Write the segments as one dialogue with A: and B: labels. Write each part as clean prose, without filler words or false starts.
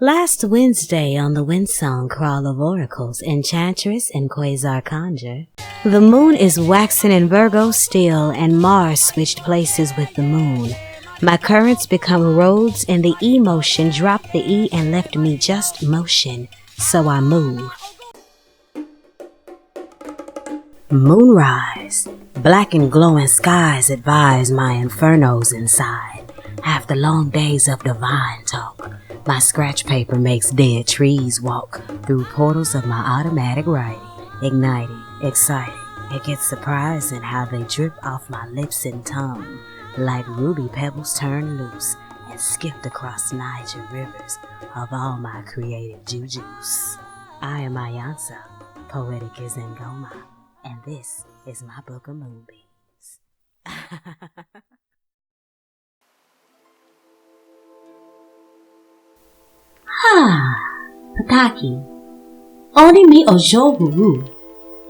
A: Last Wednesday on the Windsong Crawl of Oracles, Enchantress and Quasar Conjure, the moon is waxing in Virgo still and Mars switched places with the moon. My currents become roads and the E motion dropped the E and left me just motion, so I move. Moonrise, black and glowing skies advise my infernos inside. After long days of divine talk, my scratch paper makes dead trees walk through portals of my automatic writing, igniting, exciting. It gets surprising how they drip off my lips and tongue, like ruby pebbles turned loose and skipped across Niger rivers of all my creative jujus. I am iiiYansa, poetic as Ngoma, and this is my book of Moonbeams.
B: Pataki. Oni mi ojo guru.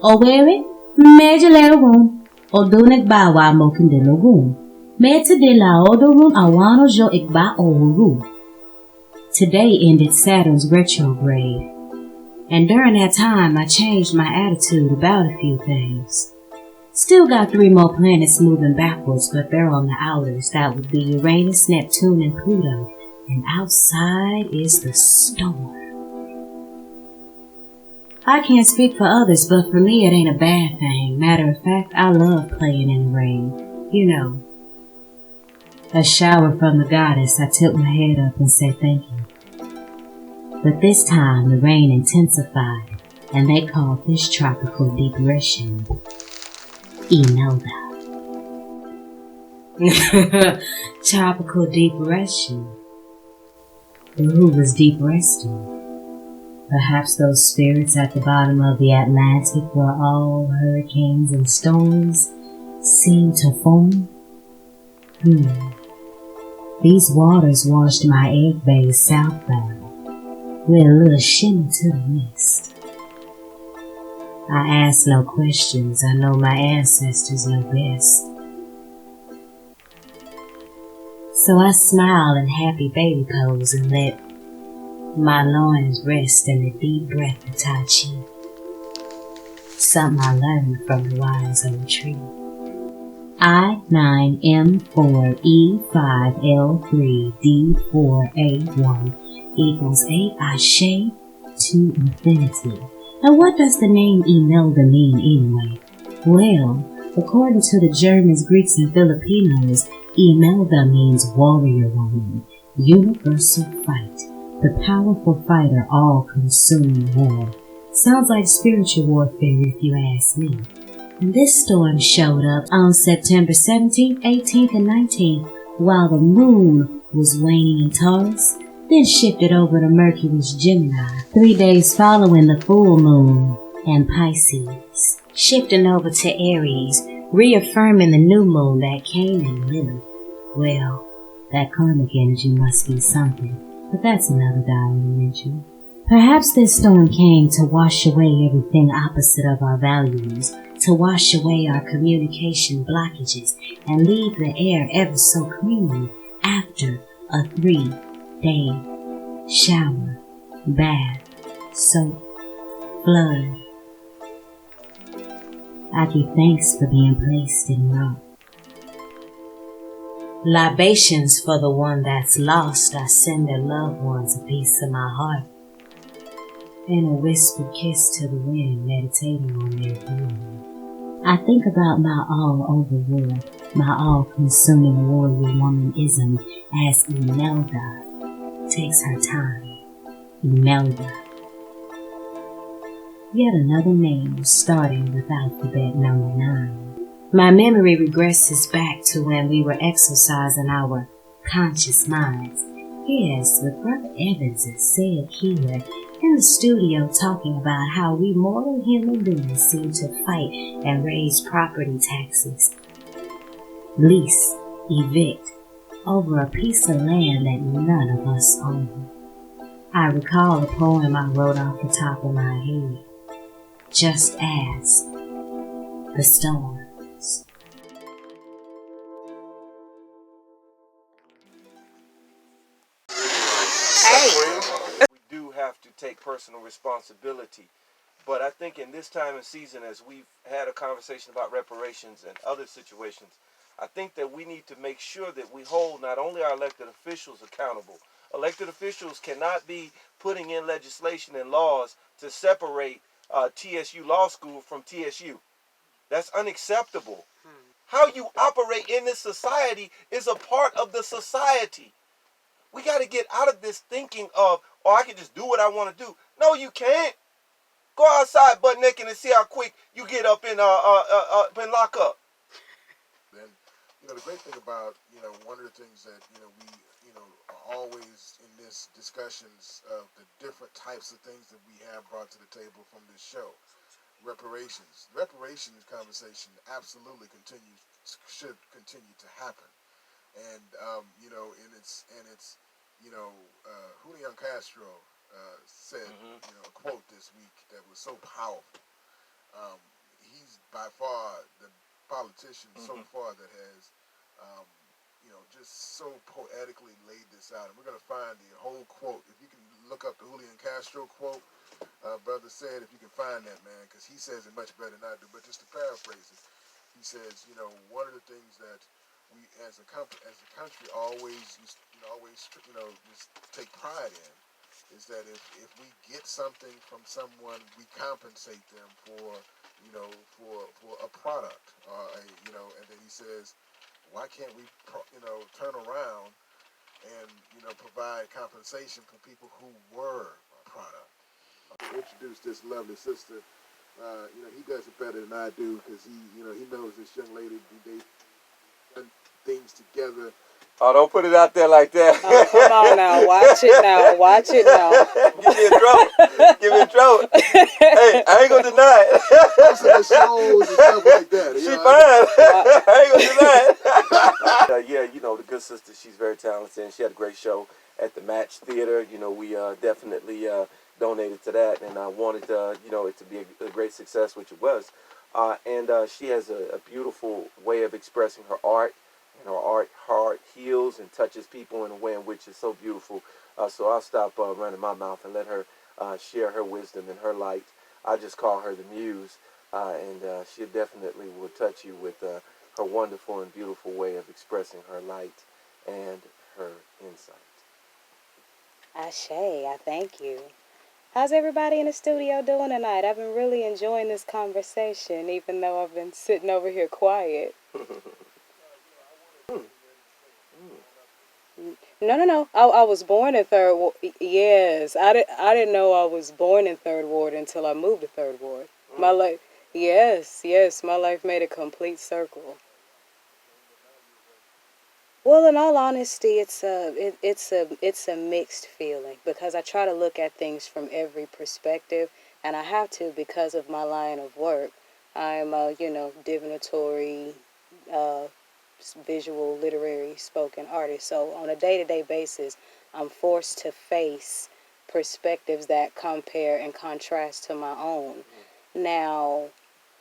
B: Owere, mejalero odonek bawa mokindelo Meta de la odorum awano jo ikba oru. Today ended Saturn's retrograde, and during that time I changed my attitude about a few things. Still got 3 more planets moving backwards, but they're on the outers. That would be Uranus, Neptune, and Pluto. And outside is the storm. I can't speak for others, but for me it ain't a bad thing. Matter of fact, I love playing in the rain. You know, a shower from the goddess. I tilt my head up and say thank you. But this time the rain intensified, and they called this tropical depression Imelda. Tropical depression. Who was deep resting? Perhaps those spirits at the bottom of the Atlantic where all hurricanes and storms seem to form? These waters washed my egg base southbound with a little shimmy to the mist. I ask no questions. I know my ancestors know best. So I smile in happy baby pose and let my loins rest in a deep breath of Tai Chi. Something I learned from the wise old tree. I9M4E5L3D4A1 equals 8 Ashe to infinity. And what does the name Imelda mean anyway? Well, according to the Germans, Greeks, and Filipinos, Imelda means warrior woman, universal fight, the powerful fighter, all-consuming war. Sounds like spiritual warfare if you ask me. And this storm showed up on September 17th, 18th, and 19th while the moon was waning in Taurus, then shifted over to Mercury's Gemini 3 days following the full moon, and Pisces, shifting over to Aries, reaffirming the new moon that came in Lilith. Well, that karmic energy must be something, but that's another dimension. Perhaps this storm came to wash away everything opposite of our values, to wash away our communication blockages and leave the air ever so cleanly after a 3-day shower, bath, soap, flood. I give thanks for being placed in rock. Libations for the one that's lost. I send their loved ones a piece of my heart, and a whispered kiss to the wind, meditating on their healing. I think about my all-over war, my all-consuming warrior womanism as Imelda takes her time. Imelda. Yet another name starting with alphabet number 9. My memory regresses back to when we were exercising our conscious minds. Yes, with Brother Evans and said here in the studio talking about how we mortal human beings seem to fight and raise property taxes, lease, evict, over a piece of land that none of us own. I recall a poem I wrote off the top of my head, just as the storms.
C: Hey. take personal responsibility. But I think in this time and season, as we've had a conversation about reparations and other situations, I think that we need to make sure that we hold not only our elected officials accountable. Elected officials cannot be putting in legislation and laws to separate TSU Law School from TSU. That's unacceptable. How you operate in this society is a part of the society. We got to get out of this thinking of, oh, I can just do what I want to do. No, you can't. Go outside butt naked and see how quick you get up in lock up.
D: And the great thing about one of the things that we are always in this discussions of the different types of things that we have brought to the table from this show. Reparations conversation absolutely should continue to happen, and Julian Castro said a quote this week that was so powerful. He's by far the politician so far that has just so poetically laid this out, and we're going to find the whole quote. If you can look up the Julian Castro quote, brother said, if you can find that, man, because he says it much better than I do. But just to paraphrase it, he says, one of the things that we as a country always just take pride in is that if we get something from someone, we compensate them for a product, and then he says, why can't we turn around and provide compensation for people who were a product? Introduce this lovely sister. He does it better than I do because he knows this young lady. They done things together.
C: Oh, don't put it out there like that.
E: Oh, come on now. Watch it now. Watch it now.
C: Give me in trouble. Give me in trouble. Hey, I ain't going to deny it.
D: Most of the shows and stuff like that.
C: She fine. I ain't going to deny it. The good sister, she's very talented, and she had a great show at the Match Theater. We definitely donated to that, and I wanted it to be a great success, which it was. And she has a beautiful way of expressing her art. And her heart heals and touches people in a way in which is so beautiful. So I'll stop running my mouth and let her share her wisdom and her light. I just call her the Muse, and she definitely will touch you with her wonderful and beautiful way of expressing her light and her insight.
E: Ashe, I thank you. How's everybody in the studio doing tonight? I've been really enjoying this conversation, even though I've been sitting over here quiet. No. I was born in Third Ward. Yes, I didn't know I was born in Third Ward until I moved to Third Ward. My life, yes, my life made a complete circle. Well, in all honesty, it's a mixed feeling because I try to look at things from every perspective, and I have to because of my line of work. I'm a divinatory, visual, literary, spoken artist. So on a day-to-day basis, I'm forced to face perspectives that compare and contrast to my own. Now,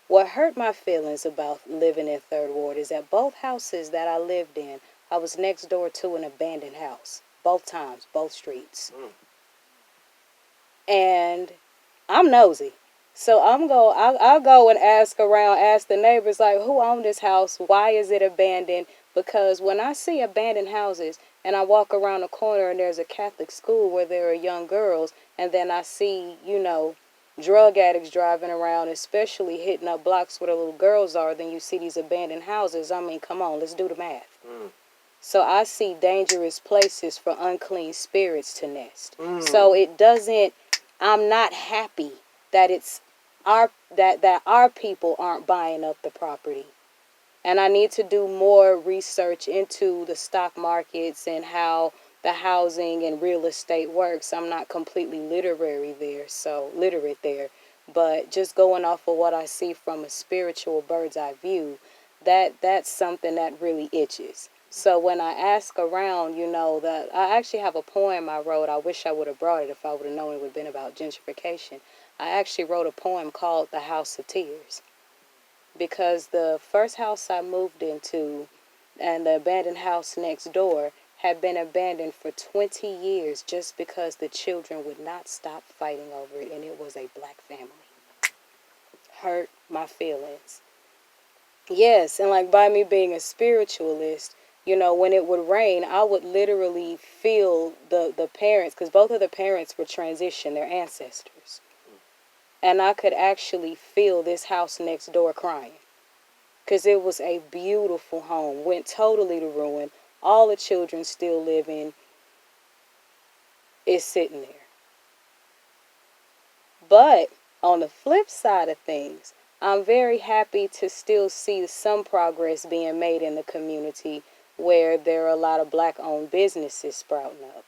E: what hurt my feelings about living in Third Ward is that both houses that I lived in, I was next door to an abandoned house. Both times, both streets. And I'm nosy. So I'll go and ask the neighbors, like, who owned this house? Why is it abandoned? Because when I see abandoned houses and I walk around the corner and there's a Catholic school where there are young girls, and then I see, drug addicts driving around, especially hitting up blocks where the little girls are, then you see these abandoned houses. I mean, come on, let's do the math. So I see dangerous places for unclean spirits to nest. So I'm not happy that that our people aren't buying up the property. And I need to do more research into the stock markets and how the housing and real estate works. I'm not completely literate there, but just going off of what I see from a spiritual bird's eye view, that's something that really itches. So when I ask around, that I actually have a poem I wrote. I wish I would have brought it if I would have known it would have been about gentrification. I actually wrote a poem called The House of Tears. Because the first house I moved into and the abandoned house next door had been abandoned for 20 years just because the children would not stop fighting over it, and it was a black family. Hurt my feelings. Yes, and like by me being a spiritualist, you know, when it would rain, I would literally feel the parents, because both of the parents were transitioned, their ancestors. And I could actually feel this house next door crying. Because it was a beautiful home, went totally to ruin. All the children still living. It's sitting there. But on the flip side of things, I'm very happy to still see some progress being made in the community where there are a lot of black-owned businesses sprouting up.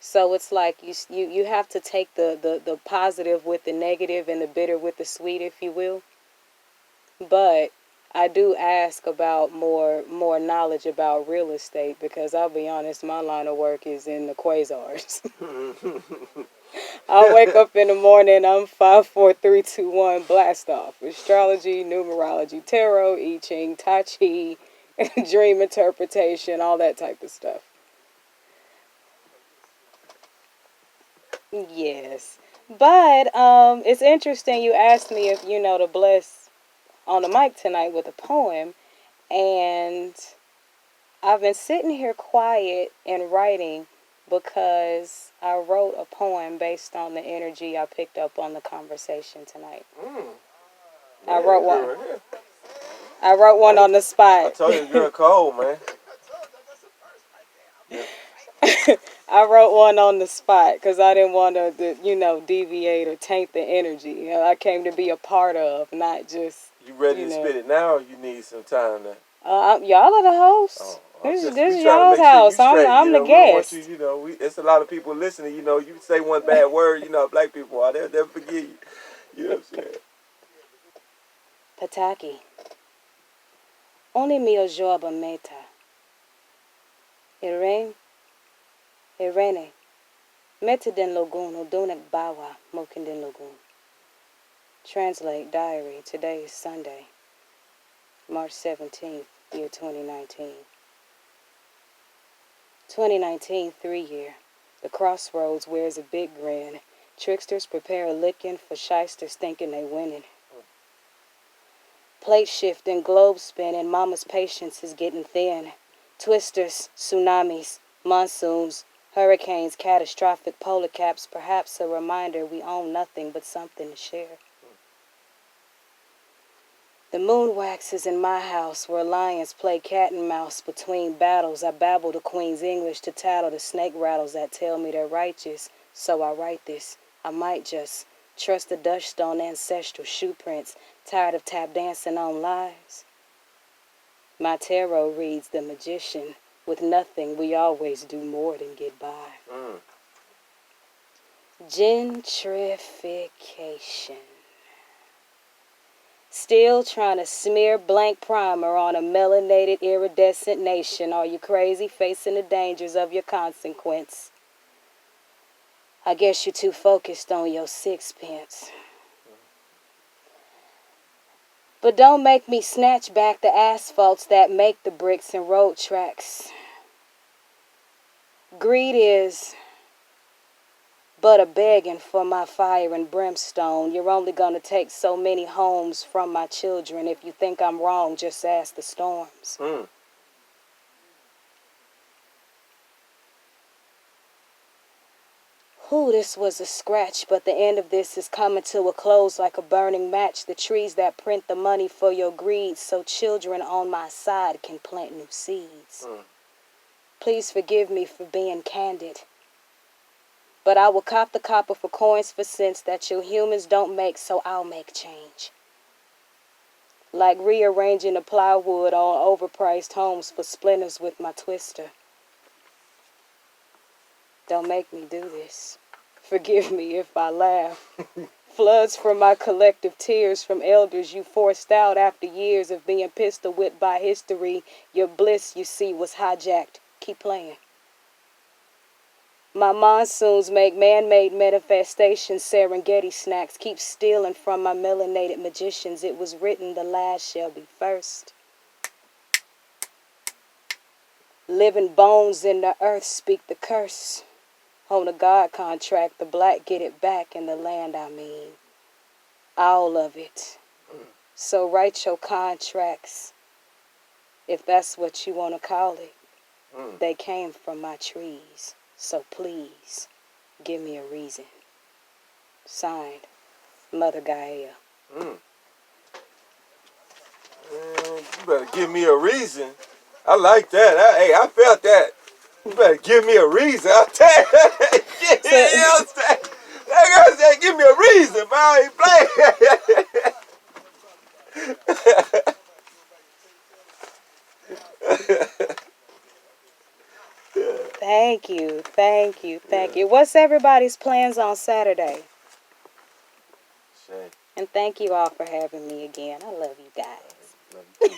E: So it's like you have to take the positive with the negative and the bitter with the sweet, if you will. But I do ask about more knowledge about real estate, because I'll be honest, my line of work is in the quasars. I wake up in the morning, I'm 5, 4, 3, 2, 1, blast off. Astrology, numerology, tarot, I Ching, Tai Chi, dream interpretation, all that type of stuff. Yes. But it's interesting you asked me if, you know, to bless on the mic tonight with a poem. And I've been sitting here quiet and writing because I wrote a poem based on the energy I picked up on the conversation tonight. I wrote one. I wrote one on the spot.
C: I told you the girl cold, man.
E: I wrote one on the spot because I didn't want to, you know, deviate or taint the energy. You know, I came to be a part of, not just.
C: You ready to spit it now, or you need some time now?
E: Y'all are the hosts.
C: Oh,
E: This
C: we
E: is
C: trying
E: y'all's
C: to make
E: house.
C: sure you straight.
E: I'm
C: You
E: the
C: know, we don't want
E: guest.
C: you, you know, it's a lot of people listening. You know, you say one bad word, you know, black people are there, they'll forgive you. You know what I'm saying?
E: Pataki. Only mio joba meta. Irene. Meta den logun odonek bawa mokin den logun. Translate diary. Today is Sunday, March 17th, year 2019. 2019, 3-year. The crossroads wears a big grin. Tricksters prepare a licking for shysters thinking they winning. Plate shifting, globe spinning, mama's patience is getting thin. Twisters, tsunamis, monsoons, hurricanes, catastrophic polar caps, perhaps a reminder we own nothing but something to share. The moon waxes in my house where lions play cat and mouse between battles. I babble the queen's English to tattle the snake rattles that tell me they're righteous. So I write this. I might just trust the Dutch stone ancestral shoe prints, tired of tap dancing on lies. My tarot reads the magician. With nothing, we always do more than get by. Gentrification. Still trying to smear blank primer on a melanated, iridescent nation. Are you crazy, facing the dangers of your consequence? I guess you're too focused on your sixpence. But don't make me snatch back the asphalts that make the bricks and road tracks. Greed is but a begging for my fire and brimstone. You're only gonna take so many homes from my children. If you think I'm wrong, just ask the storms. Ooh, this was a scratch, but the end of this is coming to a close like a burning match. The trees that print the money for your greed, so children on my side can plant new seeds. Please forgive me for being candid. But I will cop the copper for coins for cents that you humans don't make, so I'll make change. Like rearranging the plywood on overpriced homes for splinters with my twister. Don't make me do this. Forgive me if I laugh. Floods from my collective tears from elders you forced out after years of being pistol whipped by history. Your bliss, you see, was hijacked. Keep playing. My monsoons make man-made manifestations, Serengeti snacks. Keep stealing from my melanated magicians. It was written, the last shall be first. Living bones in the earth speak the curse. On the God contract, the black get it back in the land, I mean. All of it. So write your contracts, if that's what you want to call it. They came from my trees, so please, give me a reason. Signed, Mother Gaia.
C: Man, you better give me a reason. I like that. I felt that. You better give me a reason. I'll tell you. You know what I'm saying? That girl said, give me a reason, but I ain't
E: playing. Thank you. What's everybody's plans on Saturday?
C: Shame.
E: And thank you all for having me again. I love you guys.
C: Love you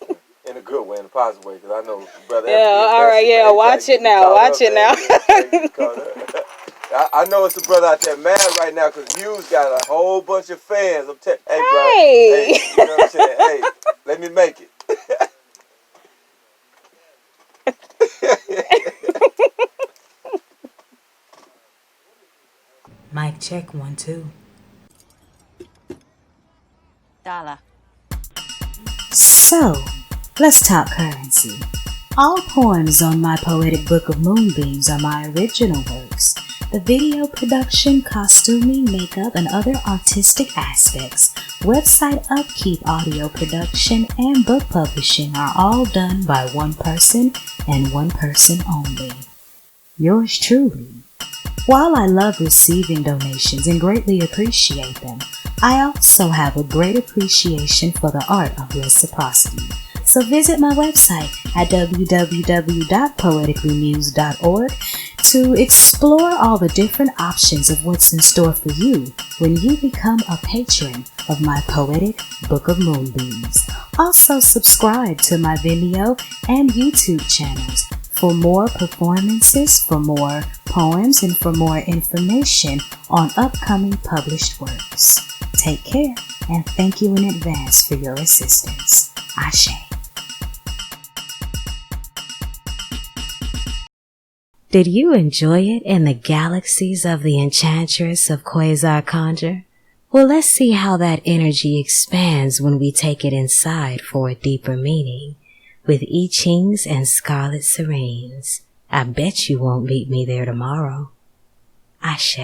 C: too. In a good way, in a positive way, because I know brother.
E: Yeah, all right, yeah, watch it now.
C: I know it's a brother out there mad right now because Muse got a whole bunch of fans. I'm telling, hey, bro,
E: Hey,
C: you know what I'm saying? Hey, let me make it.
A: Mic check 1 2.
F: Dollar.
B: So, let's talk currency. All poems on my poetic book of Moonbeams are my original works. The video production, costuming, makeup, and other artistic aspects, website upkeep, audio production, and book publishing are all done by one person and one person only. Yours truly. While I love receiving donations and greatly appreciate them, I also have a great appreciation for the art of reciprocity. So visit my website at www.poeticallymuse.org to explore all the different options of what's in store for you when you become a patron of my poetic Book of Moonbeams. Also subscribe to my Vimeo and YouTube channels for more performances, for more poems, and for more information on upcoming published works. Take care, and thank you in advance for your assistance. Ashe.
A: Did you enjoy it in the galaxies of the Enchantress of Quasar Conjure? Well, let's see how that energy expands when we take it inside for a deeper meaning, with I Chings and Scarlet Serenes. I bet you won't meet me there tomorrow. Ashe.